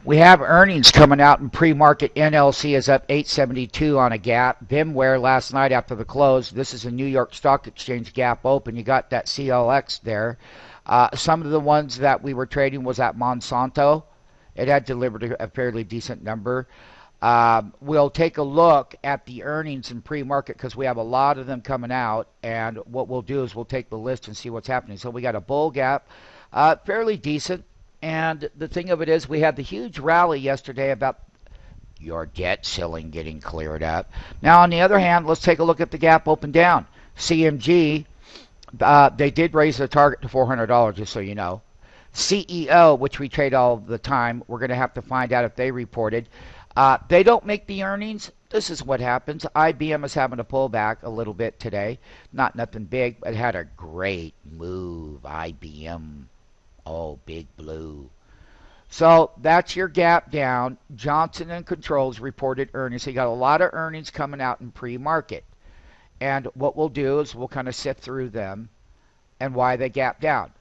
We have earnings coming out in pre-market. NLC is up 872 on a gap. VMware last night after the close. This is a New York Stock Exchange gap open. You got that CLX there. Some of the ones that we were trading was at Monsanto. It had delivered a fairly decent number. We'll take a look at the earnings in pre-market because we have a lot of them coming out. And what we'll do is we'll take the list and see what's happening. So we got a bull gap, fairly decent. And the thing of it is, we had the huge rally yesterday about your debt ceiling getting cleared up. Now, on the other hand, let's take a look at the gap open down. CMG, they did raise their target to $400, just so you know. CEO, which we trade all the time, we're going to have to find out if they reported. They don't make the earnings. This is what happens. IBM is having a pullback a little bit today. Not nothing big, but it had a great move, IBM. Oh, big blue. So that's your gap down. Johnson & Controls reported earnings. So you got a lot of earnings coming out in pre-market. And what we'll do is we'll kind of sift through them and why they gap down.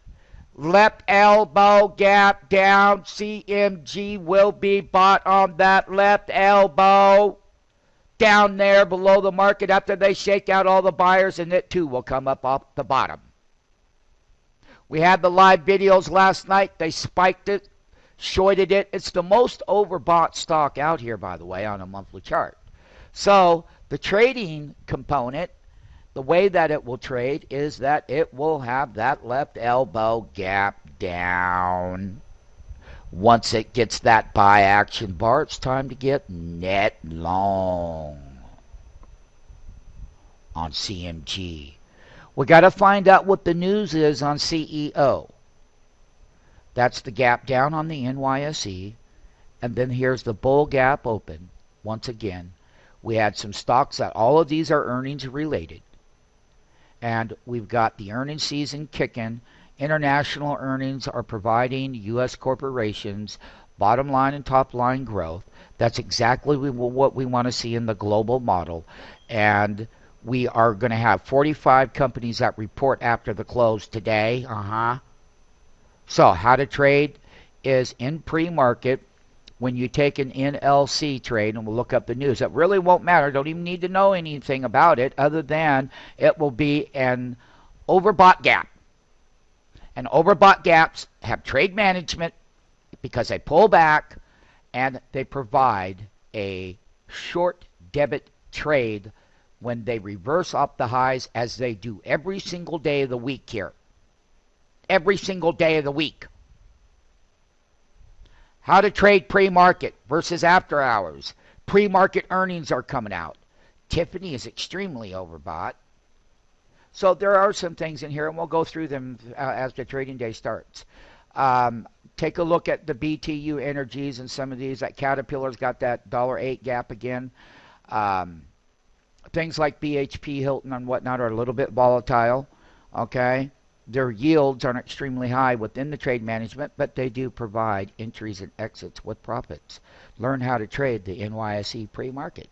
Left elbow gap down. CMG will be bought on that left elbow. Down there below the market after they shake out all the buyers, and it too will come up off the bottom. We had the live videos last night. They spiked it, shorted it. It's the most overbought stock out here, by the way, on a monthly chart. So the trading component, the way that it will trade is that it will have that left elbow gap down. Once it gets that buy action bar, it's time to get net long on CMG. We got to find out what the news is on CEO. That's the gap down on the NYSE. And then here's the bull gap open. Once again, we had some stocks that all of these are earnings related. And we've got the earnings season kicking. International earnings are providing U.S. corporations bottom line and top line growth. That's exactly what we want to see in the global model. And we are going to have 45 companies that report after the close today. So how to trade is in pre-market. When you take an NLC trade, and we'll look up the news, it really won't matter. Don't even need to know anything about it other than it will be an overbought gap. And overbought gaps have trade management because they pull back and they provide a short debit trade when they reverse up the highs, as they do every single day of the week here. Every single day of the week. How to trade pre-market versus after hours. Pre-market earnings are coming out. Tiffany is extremely overbought. So there are some things in here, and we'll go through them as the trading day starts. Take a look at the BTU energies and some of these. Like Caterpillar's got that $8 gap again. Things like BHP, Hilton, and whatnot are a little bit volatile. Okay? Their yields aren't extremely high within the trade management, but they do provide entries and exits with profits. Learn how to trade the NYSE pre-market.